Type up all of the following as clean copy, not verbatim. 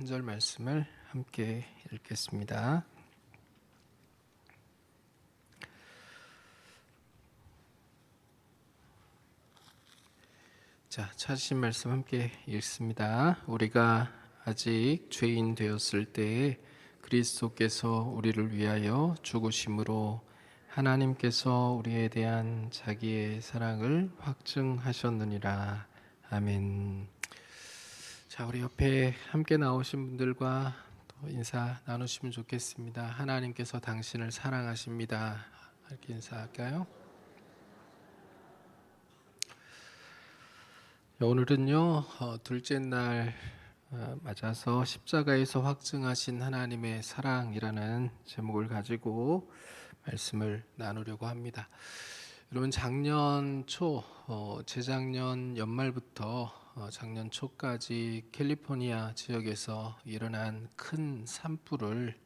3절 말씀을 함께 읽겠습니다. 자, 찾으신 말씀 함께 읽습니다. 우리가 아직 죄인 되었을 때에 그리스도께서 우리를 위하여 죽으심으로 하나님께서 우리에 대한 자기의 사랑을 확증하셨느니라. 아멘. 자, 우리 옆에 함께 나오신 분들과 또 인사 나누시면 좋겠습니다. 하나님께서 당신을 사랑하십니다. 이렇게 인사할까요? 오늘은요, 둘째 날 맞아서 십자가에서 확증하신 하나님의 사랑이라는 제목을 가지고 말씀을 나누려고 합니다. 여러분, 작년 초, 재작년 연말부터 작년 초까지 캘리포니아 지역에서 일어난 큰 산불을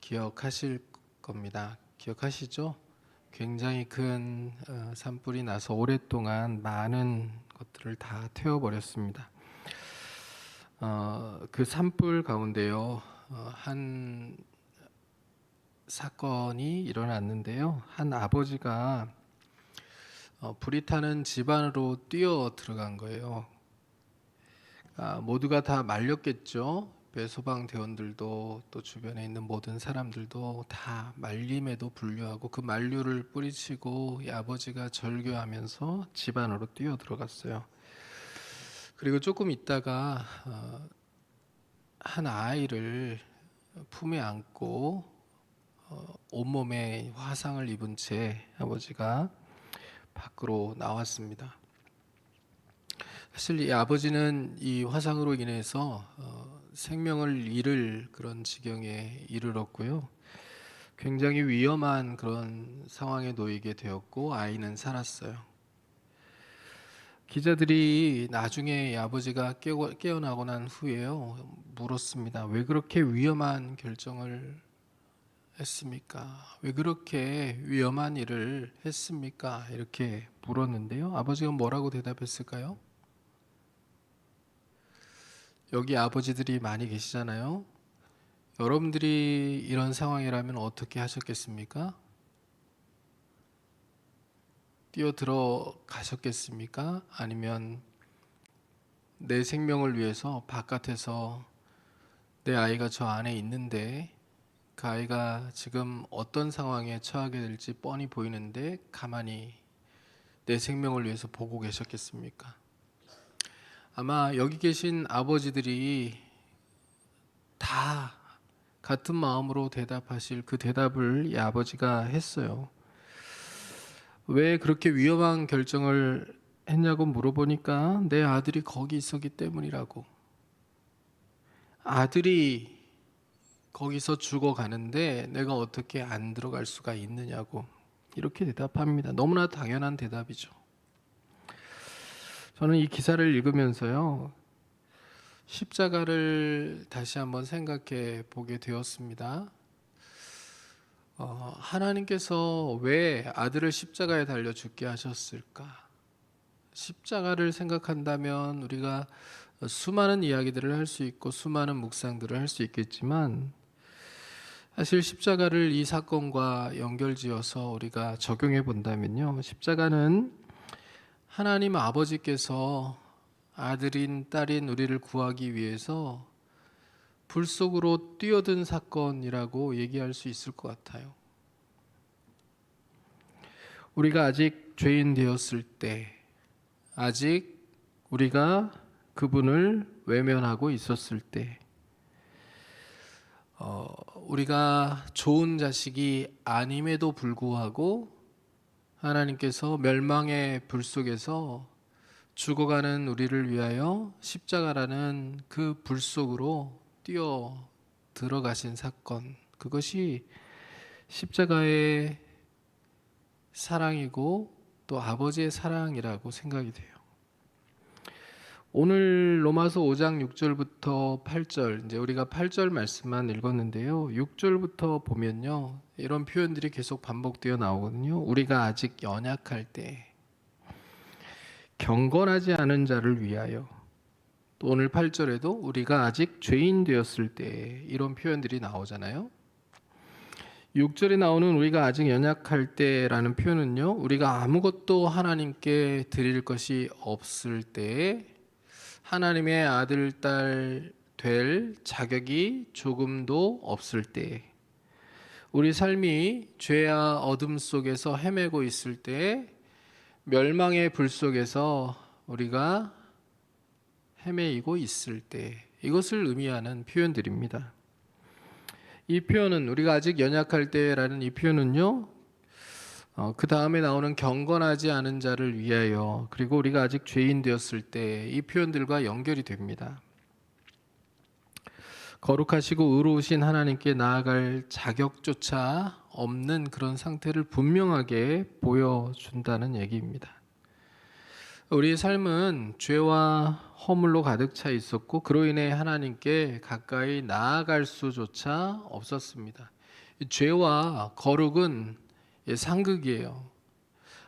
기억하실 겁니다. 기억하시죠? 굉장히 큰 산불이 나서 오랫동안 많은 것들을 다 태워버렸습니다. 그 산불 가운데요, 한 사건이 일어났는데요. 한 아버지가 불이 타는 집 안으로 뛰어 들어간 거예요. 모두가 다 말렸겠죠. 소방대원들도 또 주변에 있는 모든 사람들도 다 말림에도 불구하고 그 만류를 뿌리치고 이 아버지가 절규하면서 집 안으로 뛰어 들어갔어요. 그리고 조금 있다가 한 아이를 품에 안고 온몸에 화상을 입은 채 아버지가 밖으로 나왔습니다. 사실 이 아버지는 이 화상으로 인해서 생명을 잃을 그런 지경에 이르렀고요. 굉장히 위험한 그런 상황에 놓이게 되었고 아이는 살았어요. 기자들이 나중에 이 아버지가 깨어나고 난 후에요, 물었습니다. 왜 그렇게 위험한 결정을 했습니까? 왜 그렇게 위험한 일을 했습니까? 이렇게 물었는데요. 아버지가 뭐라고 대답했을까요? 여기 아버지들이 많이 계시잖아요. 여러분들이 이런 상황이라면 어떻게 하셨겠습니까? 뛰어 들어가셨겠습니까? 아니면 내 생명을 위해서 바깥에서 내 아이가 저 안에 있는데 그 아이가 지금 어떤 상황에 처하게 될지 뻔히 보이는데 가만히 내 생명을 위해서 보고 계셨겠습니까? 아마 여기 계신 아버지들이 다 같은 마음으로 대답하실 그 대답을 이 아버지가 했어요. 왜 그렇게 위험한 결정을 했냐고 물어보니까 내 아들이 거기 있었기 때문이라고. 아들이 거기서 죽어가는데 내가 어떻게 안 들어갈 수가 있느냐고 이렇게 대답합니다. 너무나 당연한 대답이죠. 저는 이 기사를 읽으면서요, 십자가를 다시 한번 생각해 보게 되었습니다. 하나님께서 왜 아들을 십자가에 달려 죽게 하셨을까? 십자가를 생각한다면 우리가 수많은 이야기들을 할 수 있고 수많은 묵상들을 할 수 있겠지만 사실 십자가를 이 사건과 연결지어서 우리가 적용해 본다면요, 십자가는 하나님 아버지께서 아들인 딸인 우리를 구하기 위해서 불 속으로 뛰어든 사건이라고 얘기할 수 있을 것 같아요. 우리가 아직 죄인 되었을 때, 아직 우리가 그분을 외면하고 있었을 때, 우리가 좋은 자식이 아님에도 불구하고 하나님께서 멸망의 불 속에서 죽어가는 우리를 위하여 십자가라는 그 불 속으로 뛰어 들어가신 사건, 그것이 십자가의 사랑이고 또 아버지의 사랑이라고 생각이 돼요. 오늘 로마서 5장 6절부터 8절, 이제 우리가 8절 말씀만 읽었는데요. 6절부터 보면요, 이런 표현들이 계속 반복되어 나오거든요. 우리가 아직 연약할 때 경건하지 않은 자를 위하여, 또 오늘 8절에도 우리가 아직 죄인 되었을 때 이런 표현들이 나오잖아요. 6절에 나오는 우리가 아직 연약할 때라는 표현은요, 우리가 아무것도 하나님께 드릴 것이 없을 때, 하나님의 아들, 딸 될 자격이 조금도 없을 때, 우리 삶이 죄와 어둠 속에서 헤매고 있을 때, 멸망의 불 속에서 우리가 헤매이고 있을 때, 이것을 의미하는 표현들입니다. 이 표현은 우리가 아직 연약할 때라는 이 표현은요, 그 다음에 나오는 경건하지 않은 자를 위하여, 그리고 우리가 아직 죄인 되었을 때, 이 표현들과 연결이 됩니다. 거룩하시고 의로우신 하나님께 나아갈 자격조차 없는 그런 상태를 분명하게 보여준다는 얘기입니다. 우리의 삶은 죄와 허물로 가득 차 있었고, 그로 인해 하나님께 가까이 나아갈 수조차 없었습니다. 죄와 거룩은 상극이에요.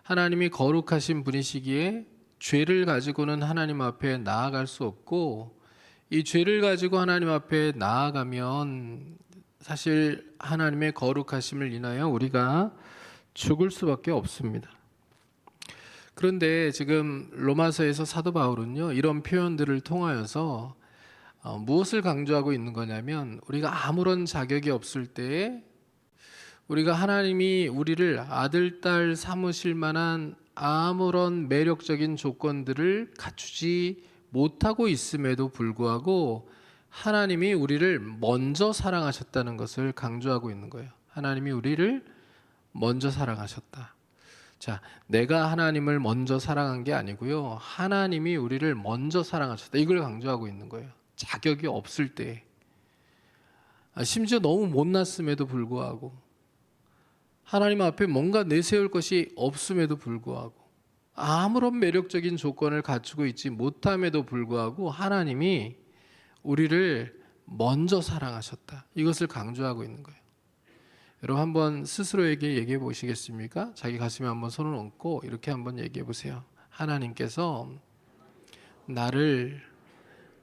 하나님이 거룩하신 분이시기에 죄를 가지고는 하나님 앞에 나아갈 수 없고, 이 죄를 가지고 하나님 앞에 나아가면 사실 하나님의 거룩하심을 인하여 우리가 죽을 수밖에 없습니다. 그런데 지금 로마서에서 사도 바울은요, 이런 표현들을 통하여서 무엇을 강조하고 있는 거냐면, 우리가 아무런 자격이 없을 때에 우리가 하나님이 우리를 아들, 딸 삼으실 만한 아무런 매력적인 조건들을 갖추지 못하고 있음에도 불구하고 하나님이 우리를 먼저 사랑하셨다는 것을 강조하고 있는 거예요. 하나님이 우리를 먼저 사랑하셨다. 자, 내가 하나님을 먼저 사랑한 게 아니고요, 하나님이 우리를 먼저 사랑하셨다. 이걸 강조하고 있는 거예요. 자격이 없을 때, 심지어 너무 못났음에도 불구하고, 하나님 앞에 뭔가 내세울 것이 없음에도 불구하고, 아무런 매력적인 조건을 갖추고 있지 못함에도 불구하고 하나님이 우리를 먼저 사랑하셨다. 이것을 강조하고 있는 거예요. 여러분 한번 스스로에게 얘기해 보시겠습니까? 자기 가슴에 한번 손을 얹고 이렇게 한번 얘기해 보세요. 하나님께서 나를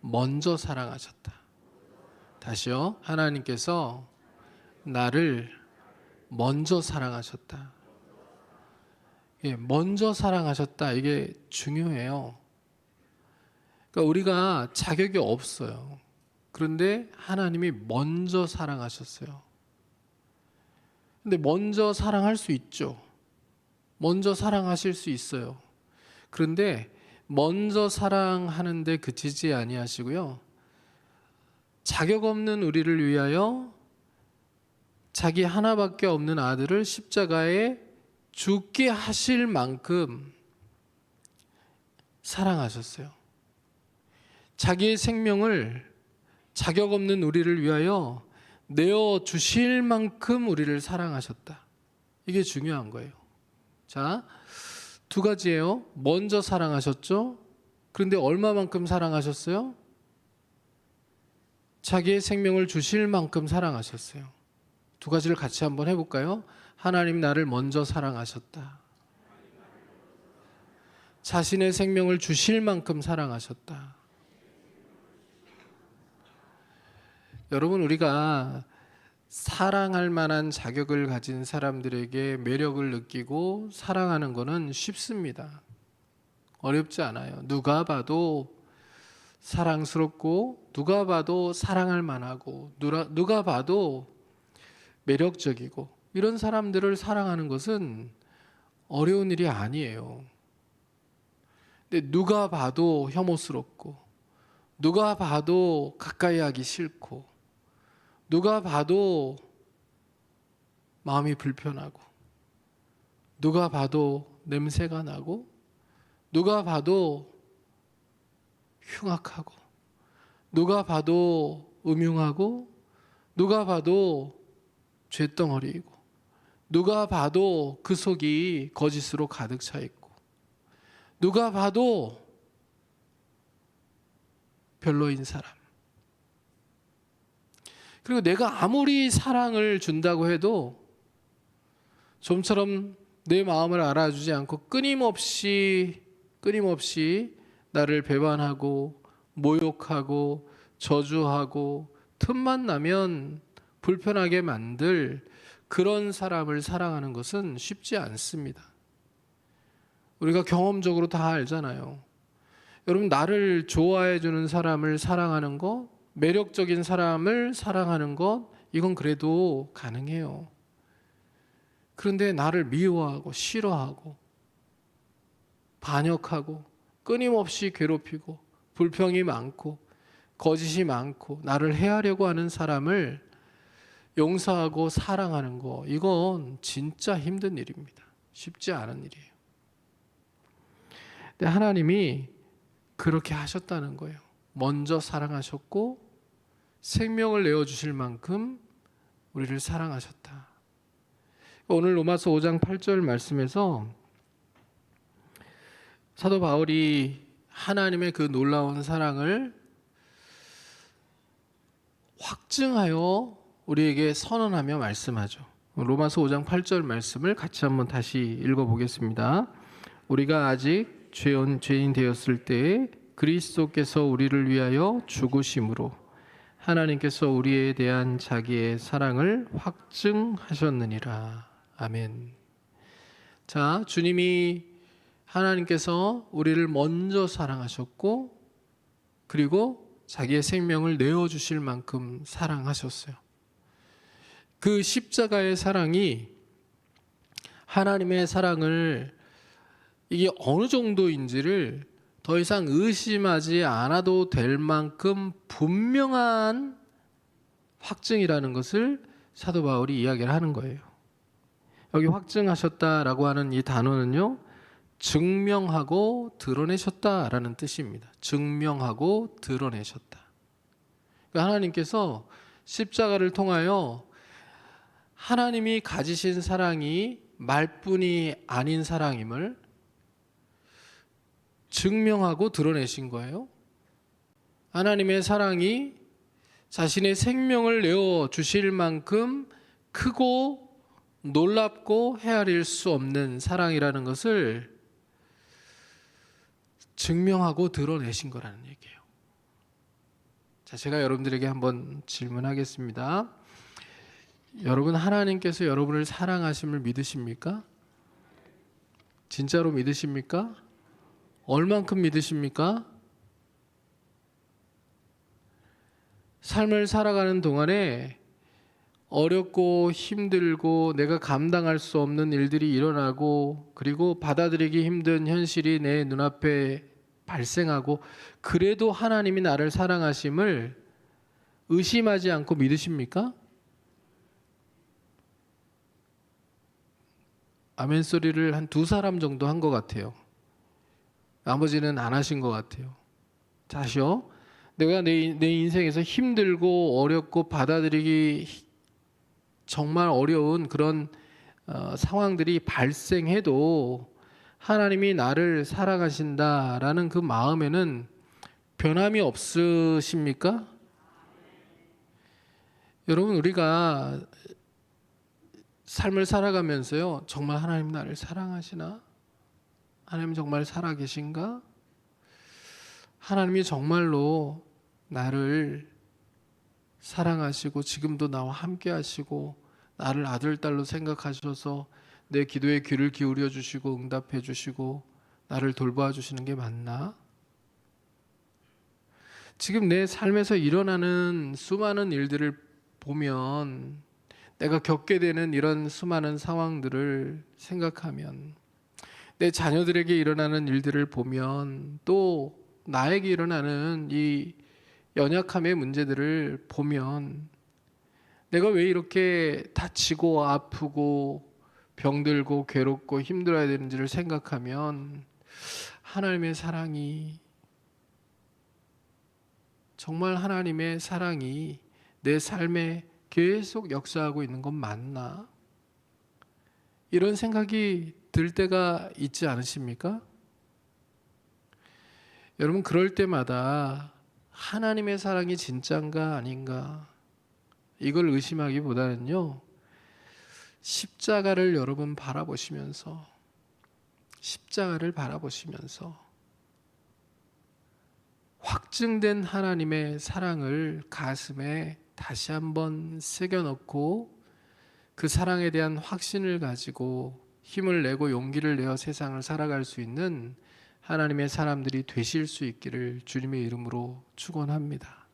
먼저 사랑하셨다. 다시요. 하나님께서 나를 먼저 사랑하셨다. 예, 먼저 사랑하셨다. 이게 중요해요. 그러니까 우리가 자격이 없어요. 그런데 하나님이 먼저 사랑하셨어요. 근데 먼저 사랑할 수 있죠. 먼저 사랑하실 수 있어요. 그런데 먼저 사랑하는데 그치지 아니하시고요, 자격 없는 우리를 위하여 자기 하나밖에 없는 아들을 십자가에 죽게 하실 만큼 사랑하셨어요. 자기의 생명을 자격 없는 우리를 위하여 내어 주실 만큼 우리를 사랑하셨다. 이게 중요한 거예요. 자, 두 가지예요. 먼저 사랑하셨죠. 그런데 얼마만큼 사랑하셨어요? 자기의 생명을 주실 만큼 사랑하셨어요. 두 가지를 같이 한번 해볼까요? 하나님 나를 먼저 사랑하셨다. 자신의 생명을 주실 만큼 사랑하셨다. 여러분, 우리가 사랑할 만한 자격을 가진 사람들에게 매력을 느끼고 사랑하는 것은 쉽습니다. 어렵지 않아요. 누가 봐도 사랑스럽고, 누가 봐도 사랑할 만하고, 누가 봐도 매력적이고, 이런 사람들을 사랑하는 것은 어려운 일이 아니에요. 근데 누가 봐도 혐오스럽고, 누가 봐도 가까이 하기 싫고, 누가 봐도 마음이 불편하고, 누가 봐도 냄새가 나고, 누가 봐도 흉악하고, 누가 봐도 음흉하고, 누가 봐도 죄덩어리이고, 누가 봐도 그 속이 거짓으로 가득 차 있고, 누가 봐도 별로인 사람. 그리고 내가 아무리 사랑을 준다고 해도 좀처럼 내 마음을 알아주지 않고 끊임없이 나를 배반하고 모욕하고 저주하고 틈만 나면 불편하게 만들 그런 사람을 사랑하는 것은 쉽지 않습니다. 우리가 경험적으로 다 알잖아요. 여러분, 나를 좋아해 주는 사람을 사랑하는 것, 매력적인 사람을 사랑하는 것, 이건 그래도 가능해요. 그런데 나를 미워하고 싫어하고 반역하고 끊임없이 괴롭히고 불평이 많고 거짓이 많고 나를 해하려고 하는 사람을 용서하고 사랑하는 거, 이건 진짜 힘든 일입니다. 쉽지 않은 일이에요. 근데 하나님이 그렇게 하셨다는 거예요. 먼저 사랑하셨고 생명을 내어주실 만큼 우리를 사랑하셨다. 오늘 로마서 5장 8절 말씀에서 사도 바울이 하나님의 그 놀라운 사랑을 확증하여 우리에게 선언하며 말씀하죠. 로마서 5장 8절 말씀을 같이 한번 다시 읽어보겠습니다. 우리가 아직 죄인 되었을 때에 그리스도께서 우리를 위하여 죽으심으로 하나님께서 우리에 대한 자기의 사랑을 확증하셨느니라. 아멘. 자, 주님이 하나님께서 우리를 먼저 사랑하셨고 그리고 자기의 생명을 내어주실 만큼 사랑하셨어요. 그 십자가의 사랑이 하나님의 사랑을 이게 어느 정도인지를 더 이상 의심하지 않아도 될 만큼 분명한 확증이라는 것을 사도 바울이 이야기를 하는 거예요. 여기 확증하셨다라고 하는 이 단어는요, 증명하고 드러내셨다라는 뜻입니다. 증명하고 드러내셨다. 그러니까 하나님께서 십자가를 통하여 하나님이 가지신 사랑이 말뿐이 아닌 사랑임을 증명하고 드러내신 거예요. 하나님의 사랑이 자신의 생명을 내어 주실 만큼 크고 놀랍고 헤아릴 수 없는 사랑이라는 것을 증명하고 드러내신 거라는 얘기예요. 자, 제가 여러분들에게 한번 질문하겠습니다. 여러분, 하나님께서 여러분을 사랑하심을 믿으십니까? 진짜로 믿으십니까? 얼만큼 믿으십니까? 삶을 살아가는 동안에 어렵고 힘들고 내가 감당할 수 없는 일들이 일어나고 그리고 받아들이기 힘든 현실이 내 눈앞에 발생하고 그래도 하나님이 나를 사랑하심을 의심하지 않고 믿으십니까? 아멘 소리를 한 두 사람 정도 한 것 같아요. 나머지는 안 하신 것 같아요. 다시요. 내가 내 인생에서 힘들고 어렵고 받아들이기 정말 어려운 그런 상황들이 발생해도 하나님이 나를 사랑하신다라는 그 마음에는 변함이 없으십니까? 여러분, 우리가 삶을 살아가면서요, 정말 하나님 나를 사랑하시나? 하나님 정말 살아계신가? 하나님이 정말로 나를 사랑하시고 지금도 나와 함께 하시고 나를 아들, 딸로 생각하셔서 내 기도에 귀를 기울여 주시고 응답해 주시고 나를 돌봐 주시는 게 맞나? 지금 내 삶에서 일어나는 수많은 일들을 보면 내가 겪게 되는 이런 수많은 상황들을 생각하면 내 자녀들에게 일어나는 일들을 보면 또 나에게 일어나는 이 연약함의 문제들을 보면 내가 왜 이렇게 다치고 아프고 병들고 괴롭고 힘들어야 되는지를 생각하면 하나님의 사랑이 정말 하나님의 사랑이 내 삶에 계속 역사하고 있는 건 맞나? 이런 생각이 들 때가 있지 않으십니까? 여러분, 그럴 때마다 하나님의 사랑이 진짠가 아닌가 이걸 의심하기보다는요, 십자가를 여러분 십자가를 바라보시면서 확증된 하나님의 사랑을 가슴에 다시 한번 새겨넣고 그 사랑에 대한 확신을 가지고 힘을 내고 용기를 내어 세상을 살아갈 수 있는 하나님의 사람들이 되실 수 있기를 주님의 이름으로 축원합니다.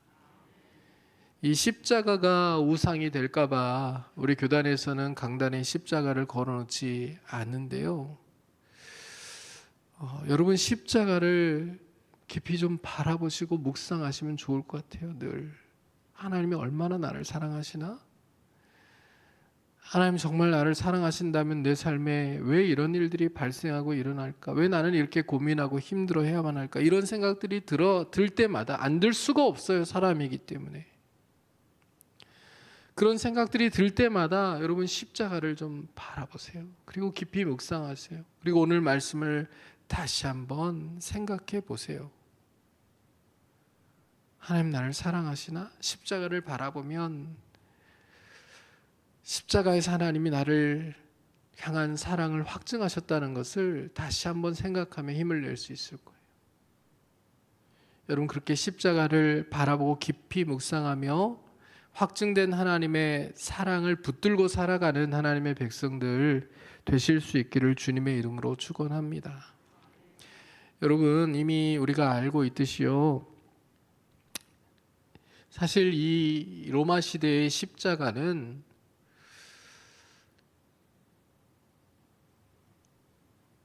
이 십자가가 우상이 될까봐 우리 교단에서는 강단에 십자가를 걸어놓지 않는데요. 여러분 십자가를 깊이 좀 바라보시고 묵상하시면 좋을 것 같아요. 늘 하나님이 얼마나 나를 사랑하시나? 하나님 정말 나를 사랑하신다면 내 삶에 왜 이런 일들이 발생하고 일어날까? 왜 나는 이렇게 고민하고 힘들어해야만 할까? 이런 생각들이 들 때마다 안 들 수가 없어요. 사람이기 때문에. 그런 생각들이 들 때마다 여러분 십자가를 좀 바라보세요. 그리고 깊이 묵상하세요. 그리고 오늘 말씀을 다시 한번 생각해 보세요. 하나님 나를 사랑하시나? 십자가를 바라보면 십자가에서 하나님이 나를 향한 사랑을 확증하셨다는 것을 다시 한번 생각하며 힘을 낼 수 있을 거예요. 여러분 그렇게 십자가를 바라보고 깊이 묵상하며 확증된 하나님의 사랑을 붙들고 살아가는 하나님의 백성들 되실 수 있기를 주님의 이름으로 축원합니다. 여러분 이미 우리가 알고 있듯이요. 사실 이 로마 시대의 십자가는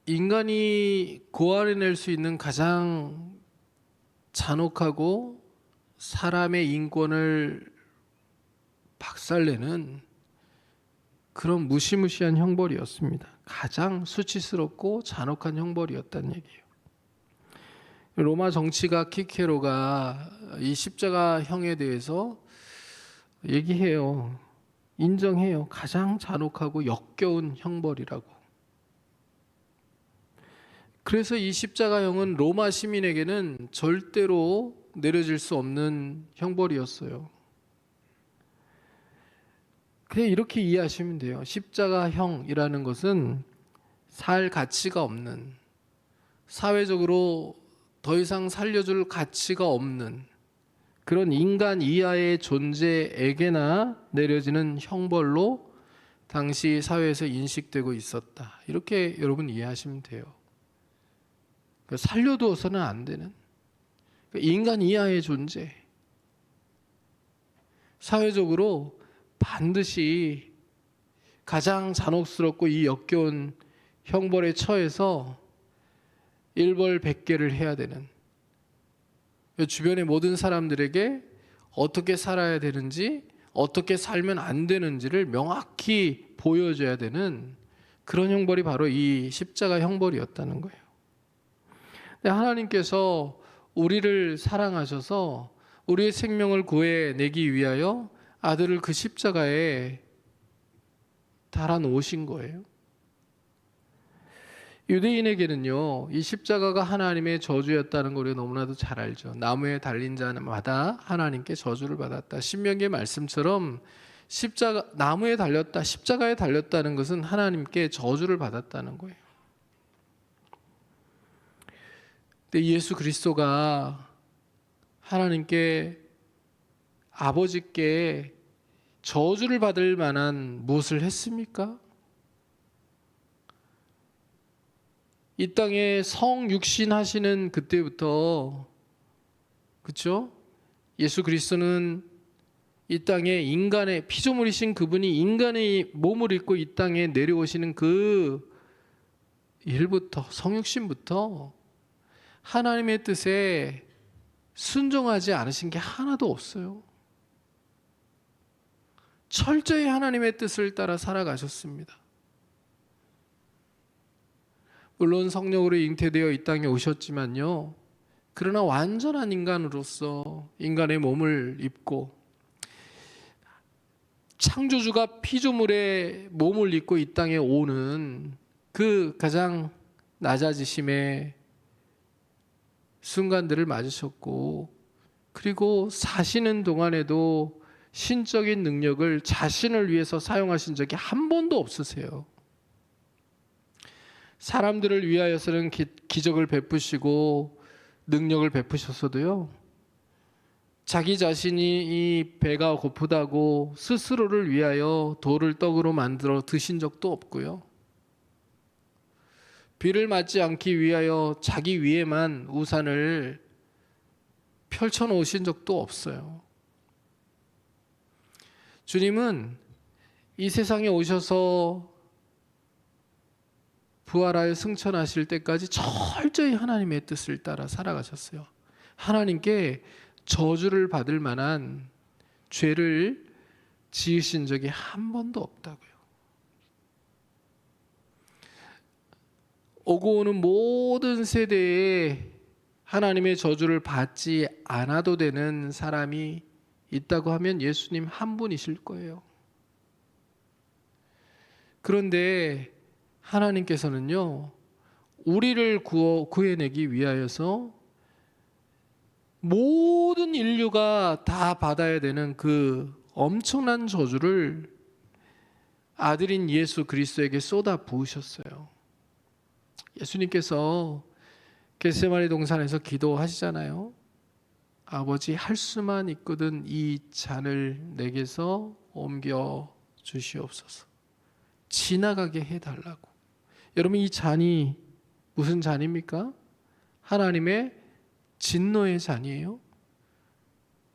인간이 고안해낼 수 있는 가장 잔혹하고 사람의 인권을 박살내는 그런 무시무시한 형벌이었습니다. 가장 수치스럽고 잔혹한 형벌이었다는 얘기예요. 로마 정치가 키케로가 이 십자가형에 대해서 얘기해요. 인정해요. 가장 잔혹하고 역겨운 형벌이라고. 그래서 이 십자가형은 로마 시민에게는 절대로 내려질 수 없는 형벌이었어요. 그냥 이렇게 이해하시면 돼요. 십자가형이라는 것은 살 가치가 없는, 사회적으로 더 이상 살려줄 가치가 없는 그런 인간 이하의 존재에게나 내려지는 형벌로 당시 사회에서 인식되고 있었다. 이렇게 여러분 이해하시면 돼요. 살려두어서는 안 되는 인간 이하의 존재, 사회적으로 반드시 가장 잔혹스럽고 이 역겨운 형벌에 처해서 일벌백계를 해야 되는, 주변의 모든 사람들에게 어떻게 살아야 되는지, 어떻게 살면 안 되는지를 명확히 보여줘야 되는 그런 형벌이 바로 이 십자가 형벌이었다는 거예요. 하나님께서 우리를 사랑하셔서 우리의 생명을 구해내기 위하여 아들을 그 십자가에 달아놓으신 거예요. 유대인에게는요, 이 십자가가 하나님의 저주였다는 걸 우리가 너무나도 잘 알죠. 나무에 달린 자마다 하나님께 저주를 받았다. 신명기의 말씀처럼 나무에 달렸다, 십자가에 달렸다는 것은 하나님께 저주를 받았다는 거예요. 근데 예수 그리스도가 하나님께 아버지께 저주를 받을 만한 무엇을 했습니까? 이 땅에 성육신 하시는 그때부터, 그렇죠? 예수 그리스도는 이 땅에 인간의 피조물이신 그분이 인간의 몸을 입고 이 땅에 내려오시는 그 일부터, 성육신부터 하나님의 뜻에 순종하지 않으신 게 하나도 없어요. 철저히 하나님의 뜻을 따라 살아가셨습니다. 물론 성령으로 잉태되어 이 땅에 오셨지만요, 그러나 완전한 인간으로서 인간의 몸을 입고 창조주가 피조물의 몸을 입고 이 땅에 오는 그 가장 낮아지심의 순간들을 맞으셨고, 그리고 사시는 동안에도 신적인 능력을 자신을 위해서 사용하신 적이 한 번도 없으세요. 사람들을 위하여서는 기적을 베푸시고 능력을 베푸셨어도요, 자기 자신이 이 배가 고프다고 스스로를 위하여 돌을 떡으로 만들어 드신 적도 없고요. 비를 맞지 않기 위하여 자기 위에만 우산을 펼쳐 놓으신 적도 없어요. 주님은 이 세상에 오셔서 부활하여 승천하실 때까지 철저히 하나님의 뜻을 따라 살아가셨어요. 하나님께 저주를 받을 만한 죄를 지으신 적이 한 번도 없다고요. 오고 오는 모든 세대에 하나님의 저주를 받지 않아도 되는 사람이 있다고 하면 예수님 한 분이실 거예요. 그런데 하나님께서는요, 우리를 구해내기 위하여서 모든 인류가 다 받아야 되는 그 엄청난 저주를 아들인 예수 그리스도에게 쏟아 부으셨어요. 예수님께서 겟세마네 동산에서 기도하시잖아요. 아버지, 할 수만 있거든 이 잔을 내게서 옮겨 주시옵소서. 지나가게 해달라고. 여러분, 이 잔이 무슨 잔입니까? 하나님의 진노의 잔이에요.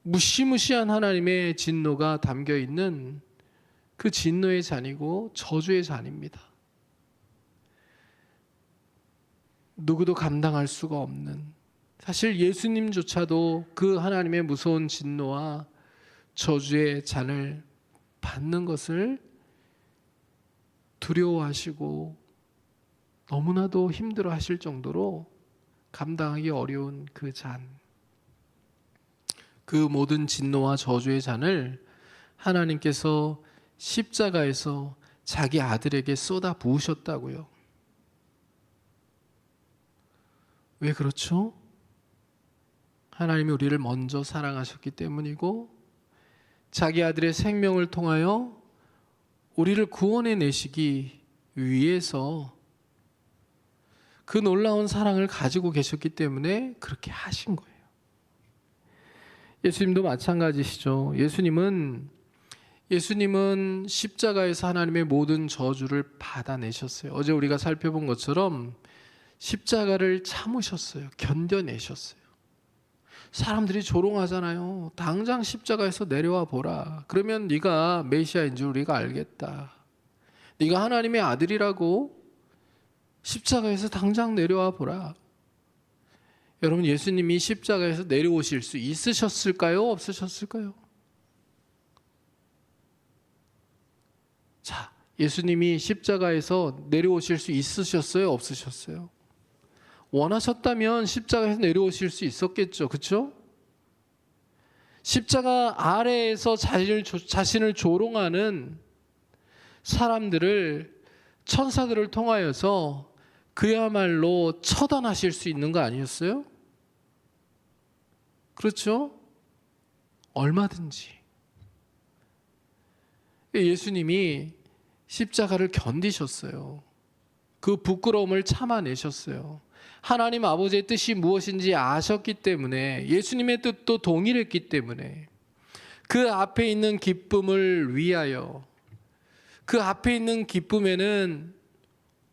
무시무시한 하나님의 진노가 담겨 있는 그 진노의 잔이고 저주의 잔입니다. 누구도 감당할 수가 없는, 사실 예수님조차도 그 하나님의 무서운 진노와 저주의 잔을 받는 것을 두려워하시고 너무나도 힘들어 하실 정도로 감당하기 어려운 그 잔, 그 모든 진노와 저주의 잔을 하나님께서 십자가에서 자기 아들에게 쏟아 부으셨다고요. 왜 그렇죠? 하나님이 우리를 먼저 사랑하셨기 때문이고, 자기 아들의 생명을 통하여 우리를 구원해 내시기 위해서 그 놀라운 사랑을 가지고 계셨기 때문에 그렇게 하신 거예요. 예수님도 마찬가지시죠. 예수님은 십자가에서 하나님의 모든 저주를 받아내셨어요. 어제 우리가 살펴본 것처럼 십자가를 참으셨어요. 견뎌내셨어요. 사람들이 조롱하잖아요. 당장 십자가에서 내려와 보라. 그러면 네가 메시아인 줄 우리가 알겠다. 네가 하나님의 아들이라고 십자가에서 당장 내려와 보라. 여러분, 예수님이 십자가에서 내려오실 수 있으셨을까요? 없으셨을까요? 자, 예수님이 십자가에서 내려오실 수 있으셨어요? 없으셨어요? 원하셨다면 십자가에서 내려오실 수 있었겠죠. 그렇죠? 십자가 아래에서 자신을 조롱하는 사람들을, 천사들을 통하여서 그야말로 처단하실 수 있는 거 아니었어요? 그렇죠? 얼마든지. 예수님이 십자가를 견디셨어요. 그 부끄러움을 참아내셨어요. 하나님 아버지의 뜻이 무엇인지 아셨기 때문에, 예수님의 뜻도 동일했기 때문에 그 앞에 있는 기쁨을 위하여, 그 앞에 있는 기쁨에는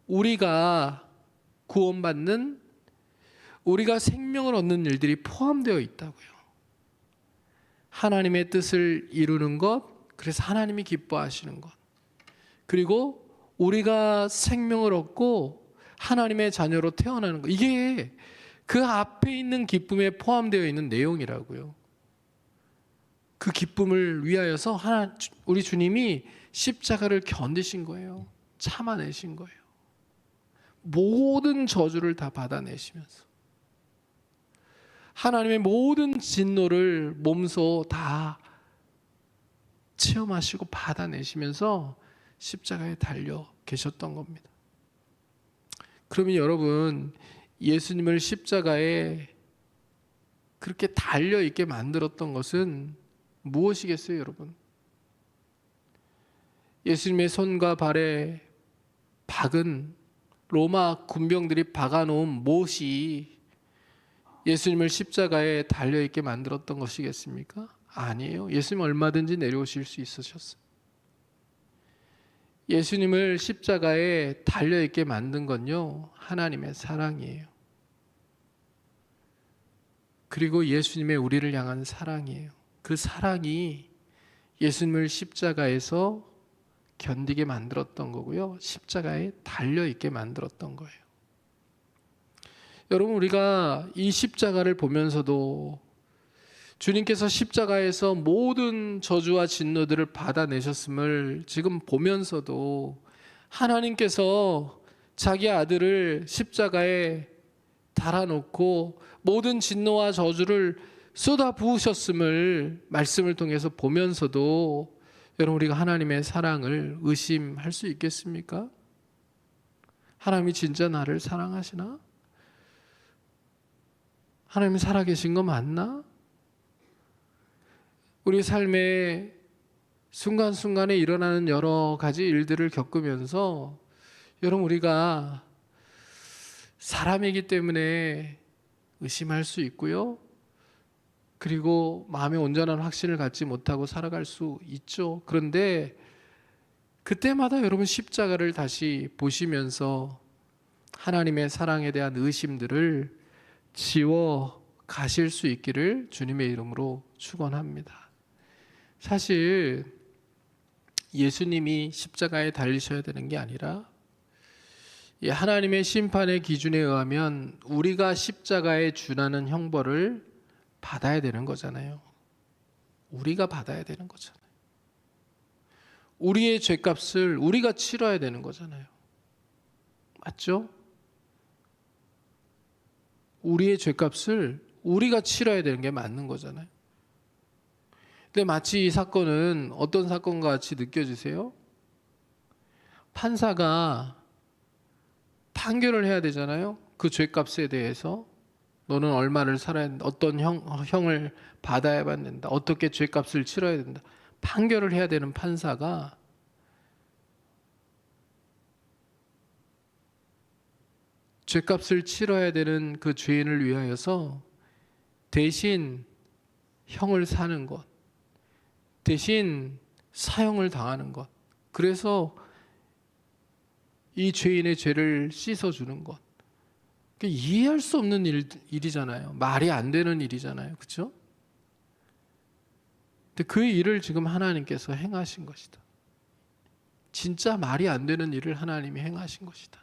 우리가 구원받는, 우리가 생명을 얻는 일들이 포함되어 있다고요. 하나님의 뜻을 이루는 것, 그래서 하나님이 기뻐하시는 것, 그리고 우리가 생명을 얻고 하나님의 자녀로 태어나는 것, 이게 그 앞에 있는 기쁨에 포함되어 있는 내용이라고요. 그 기쁨을 위하여서 우리 주님이 십자가를 견디신 거예요. 참아내신 거예요. 모든 저주를 다 받아내시면서 하나님의 모든 진노를 몸소 다 체험하시고 받아내시면서 십자가에 달려 계셨던 겁니다. 그러면 여러분, 예수님을 십자가에 그렇게 달려 있게 만들었던 것은 무엇이겠어요, 여러분? 예수님의 손과 발에 박은, 로마 군병들이 박아놓은 못이 예수님을 십자가에 달려있게 만들었던 것이겠습니까? 아니에요. 예수님 얼마든지 내려오실 수 있으셨어요. 예수님을 십자가에 달려있게 만든 건요, 하나님의 사랑이에요. 그리고 예수님의 우리를 향한 사랑이에요. 그 사랑이 예수님을 십자가에서 견디게 만들었던 거고요, 십자가에 달려있게 만들었던 거예요. 여러분, 우리가 이 십자가를 보면서도 주님께서 십자가에서 모든 저주와 진노들을 받아내셨음을 지금 보면서도 하나님께서 자기 아들을 십자가에 달아놓고 모든 진노와 저주를 쏟아 부으셨음을 말씀을 통해서 보면서도 여러분, 우리가 하나님의 사랑을 의심할 수 있겠습니까? 하나님이 진짜 나를 사랑하시나? 하나님이 살아계신 거 맞나? 우리 삶의 순간순간에 일어나는 여러 가지 일들을 겪으면서 여러분, 우리가 사람이기 때문에 의심할 수 있고요, 그리고 마음의 온전한 확신을 갖지 못하고 살아갈 수 있죠. 그런데 그때마다 여러분, 십자가를 다시 보시면서 하나님의 사랑에 대한 의심들을 지워 가실 수 있기를 주님의 이름으로 축원합니다. 사실 예수님이 십자가에 달리셔야 되는 게 아니라 하나님의 심판의 기준에 의하면 우리가 십자가에 준하는 형벌을 받아야 되는 거잖아요. 우리가 받아야 되는 거잖아요. 우리의 죄값을 우리가 치러야 되는 거잖아요. 맞죠? 우리의 죄값을 우리가 치러야 되는 게 맞는 거잖아요. 근데 마치 이 사건은 어떤 사건과 같이 느껴지세요? 판사가 판결을 해야 되잖아요. 그 죄값에 대해서 너는 얼마를 살아야 된다, 어떤 형을 받아야만 된다, 어떻게 죄값을 치러야 된다, 판결을 해야 되는 판사가 죄값을 치러야 되는 그 죄인을 위하여서 대신 형을 사는 것, 대신 사형을 당하는 것, 그래서 이 죄인의 죄를 씻어주는 것, 이해할 수 없는 일이잖아요. 말이 안 되는 일이잖아요. 그렇죠? 근데 그 일을 지금 하나님께서 행하신 것이다. 진짜 말이 안 되는 일을 하나님이 행하신 것이다.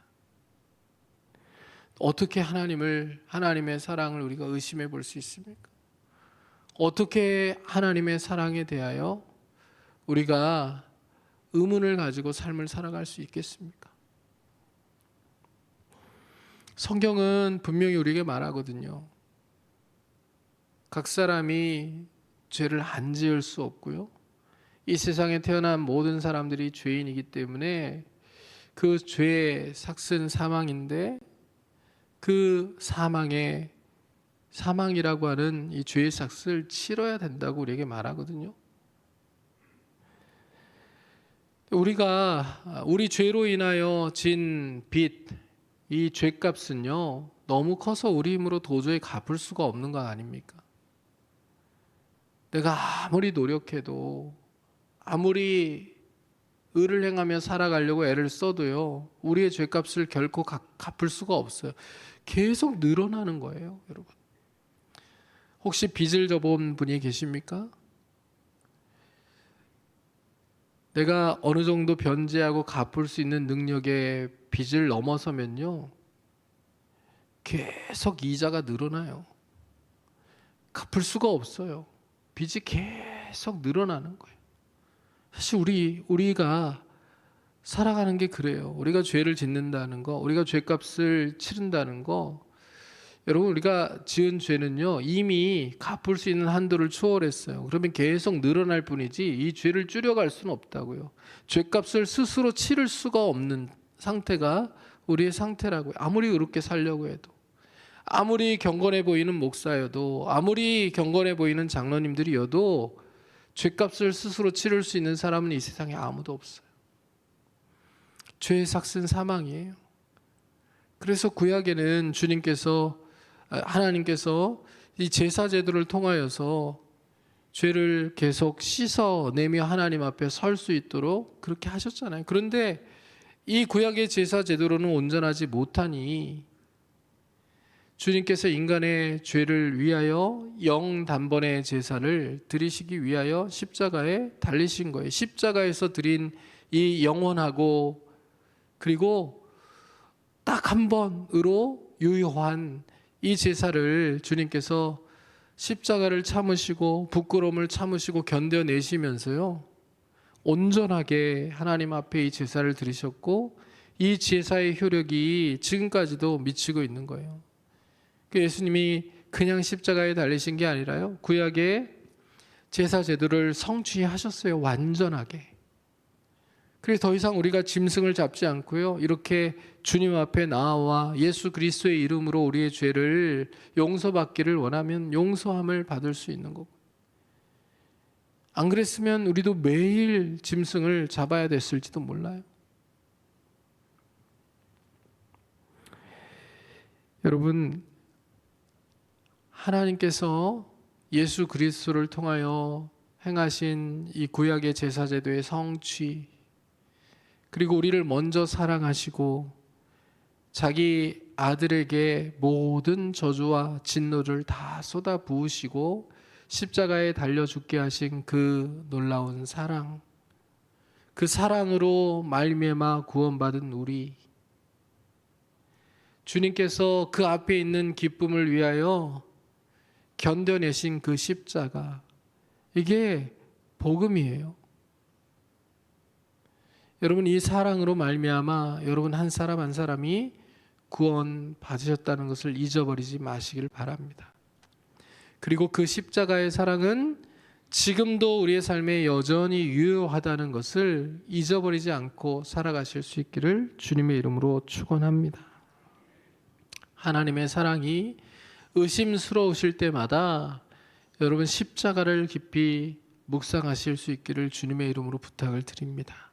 어떻게 하나님의 사랑을 우리가 의심해 볼 수 있습니까? 어떻게 하나님의 사랑에 대하여 우리가 의문을 가지고 삶을 살아갈 수 있겠습니까? 성경은 분명히 우리에게 말하거든요. 각 사람이 죄를 안 지을 수 없고요, 이 세상에 태어난 모든 사람들이 죄인이기 때문에 그 죄의 삭은 사망인데, 그 사망이라고 하는 이 죄의 삭을 치러야 된다고 우리에게 말하거든요. 우리가 우리 죄로 인하여 진 빚, 이 죄값은요, 너무 커서 우리 힘으로 도저히 갚을 수가 없는 것 아닙니까? 내가 아무리 노력해도, 아무리 의를 행하며 살아가려고 애를 써도요, 우리의 죄값을 결코 갚을 수가 없어요. 계속 늘어나는 거예요, 여러분. 혹시 빚을 져본 분이 계십니까? 내가 어느 정도 변제하고 갚을 수 있는 능력의 빚을 넘어서면요, 계속 이자가 늘어나요. 갚을 수가 없어요. 빚이 계속 늘어나는 거예요. 사실 우리가 살아가는 게 그래요. 우리가 죄를 짓는다는 거, 우리가 죄값을 치른다는 거, 여러분, 우리가 지은 죄는요, 이미 갚을 수 있는 한도를 초월했어요. 그러면 계속 늘어날 뿐이지 이 죄를 줄여갈 수는 없다고요. 죄값을 스스로 치를 수가 없는 상태가 우리의 상태라고요. 아무리 의롭게 살려고 해도, 아무리 경건해 보이는 목사여도, 아무리 경건해 보이는 장로님들이어도 죄값을 스스로 치를 수 있는 사람은 이 세상에 아무도 없어요. 죄의 삭은 사망이에요. 그래서 구약에는 주님께서 하나님께서 이 제사 제도를 통하여서 죄를 계속 씻어내며 하나님 앞에 설 수 있도록 그렇게 하셨잖아요. 그런데 이 구약의 제사 제도로는 온전하지 못하니 주님께서 인간의 죄를 위하여 영단번의 제사를 드리시기 위하여 십자가에 달리신 거예요. 십자가에서 드린 이 영원하고 그리고 딱 한 번으로 유효한 이 제사를 주님께서 십자가를 참으시고 부끄러움을 참으시고 견뎌내시면서요, 온전하게 하나님 앞에 이 제사를 드리셨고 이 제사의 효력이 지금까지도 미치고 있는 거예요. 예수님이 그냥 십자가에 달리신 게 아니라요, 구약의 제사 제도를 성취하셨어요. 완전하게. 그래서 더 이상 우리가 짐승을 잡지 않고요, 이렇게 주님 앞에 나와 예수 그리스도의 이름으로 우리의 죄를 용서받기를 원하면 용서함을 받을 수 있는 거고, 안 그랬으면 우리도 매일 짐승을 잡아야 됐을지도 몰라요. 여러분, 하나님께서 예수 그리스도를 통하여 행하신 이 구약의 제사제도의 성취, 그리고 우리를 먼저 사랑하시고 자기 아들에게 모든 저주와 진노를 다 쏟아 부으시고 십자가에 달려 죽게 하신 그 놀라운 사랑, 그 사랑으로 말미암아 구원받은 우리, 주님께서 그 앞에 있는 기쁨을 위하여 견뎌내신 그 십자가, 이게 복음이에요. 여러분, 이 사랑으로 말미암아 여러분 한 사람 한 사람이 구원 받으셨다는 것을 잊어버리지 마시길 바랍니다. 그리고 그 십자가의 사랑은 지금도 우리의 삶에 여전히 유효하다는 것을 잊어버리지 않고 살아가실 수 있기를 주님의 이름으로 축원합니다. 하나님의 사랑이 의심스러우실 때마다 여러분 십자가를 깊이 묵상하실 수 있기를 주님의 이름으로 부탁을 드립니다.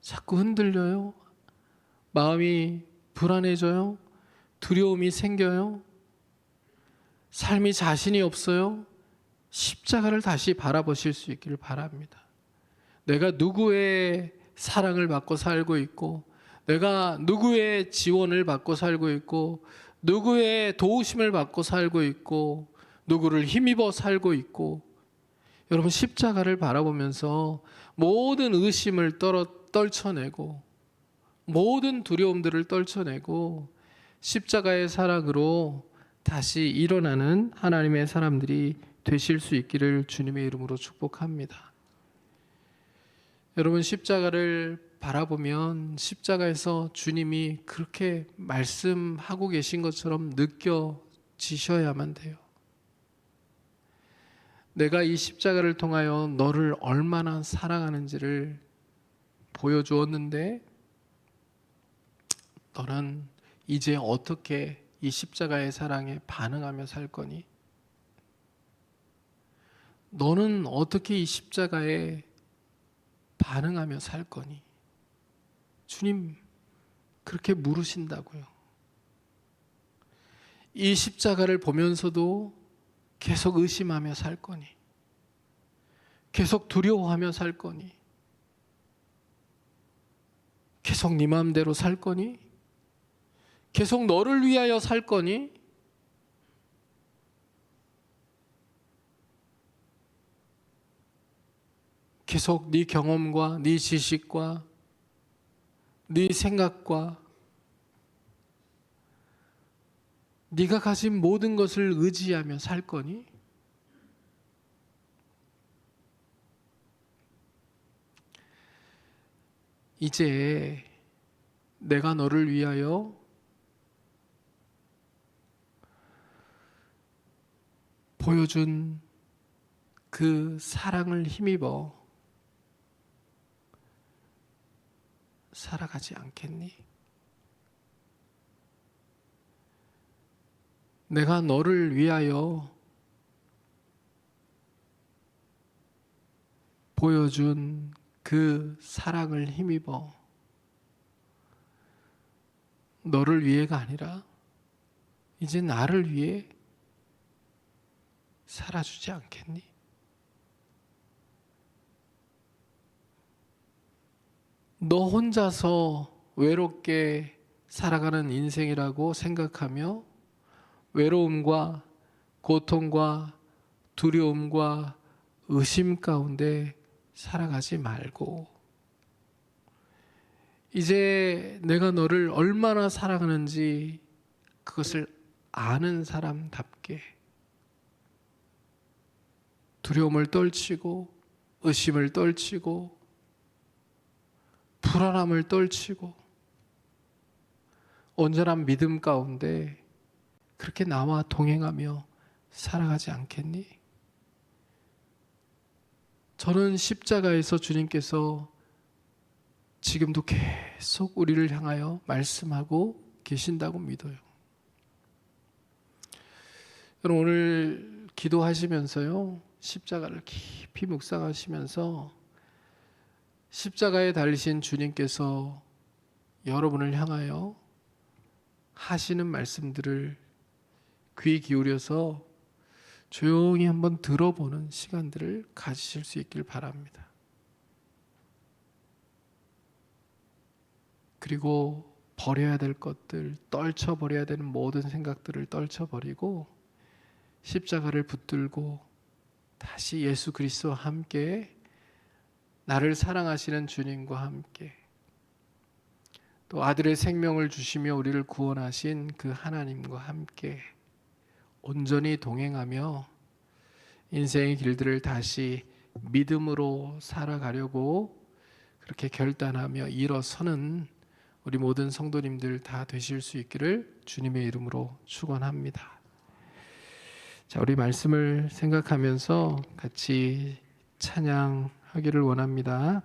자꾸 흔들려요? 마음이 불안해져요? 두려움이 생겨요? 삶이 자신이 없어요? 십자가를 다시 바라보실 수 있기를 바랍니다. 내가 누구의 사랑을 받고 살고 있고, 내가 누구의 지원을 받고 살고 있고, 누구의 도우심을 받고 살고 있고, 누구를 힘입어 살고 있고, 여러분 십자가를 바라보면서 모든 의심을 떨쳐내고 모든 두려움들을 떨쳐내고 십자가의 사랑으로 다시 일어나는 하나님의 사람들이 되실 수 있기를 주님의 이름으로 축복합니다. 여러분 십자가를 바라보면 십자가에서 주님이 그렇게 말씀하고 계신 것처럼 느껴지셔야만 돼요. 내가 이 십자가를 통하여 너를 얼마나 사랑하는지를 보여주었는데 너는 이제 어떻게 이 십자가의 사랑에 반응하며 살 거니? 너는 어떻게 이 십자가에 반응하며 살 거니? 주님 그렇게 물으신다고요. 이 십자가를 보면서도 계속 의심하며 살 거니? 계속 두려워하며 살 거니? 계속 네 마음대로 살 거니? 계속 너를 위하여 살 거니? 계속 네 경험과 네 지식과 네 생각과 네가 가진 모든 것을 의지하며 살 거니? 이제 내가 너를 위하여 보여준 그 사랑을 힘입어 살아가지 않겠니? 내가 너를 위하여 보여준 그 사랑을 힘입어 너를 위해가 아니라 이제 나를 위해 살아주지 않겠니? 너 혼자서 외롭게 살아가는 인생이라고 생각하며 외로움과 고통과 두려움과 의심 가운데 살아가지 말고 이제 내가 너를 얼마나 사랑하는지 그것을 아는 사람답게 두려움을 떨치고 의심을 떨치고 불안함을 떨치고 온전한 믿음 가운데 그렇게 나와 동행하며 살아가지 않겠니? 저는 십자가에서 주님께서 지금도 계속 우리를 향하여 말씀하고 계신다고 믿어요. 여러분 오늘 기도하시면서요, 십자가를 깊이 묵상하시면서 십자가에 달리신 주님께서 여러분을 향하여 하시는 말씀들을 귀 기울여서 조용히 한번 들어보는 시간들을 가지실 수 있길 바랍니다. 그리고 버려야 될 것들, 떨쳐버려야 되는 모든 생각들을 떨쳐버리고 십자가를 붙들고 다시 예수 그리스도와 함께 나를 사랑하시는 주님과 함께 또 아들의 생명을 주시며 우리를 구원하신 그 하나님과 함께 온전히 동행하며 인생의 길들을 다시 믿음으로 살아가려고 그렇게 결단하며 일어서는 우리 모든 성도님들 다 되실 수 있기를 주님의 이름으로 축원합니다. 자, 우리 말씀을 생각하면서 같이 찬양하기를 원합니다.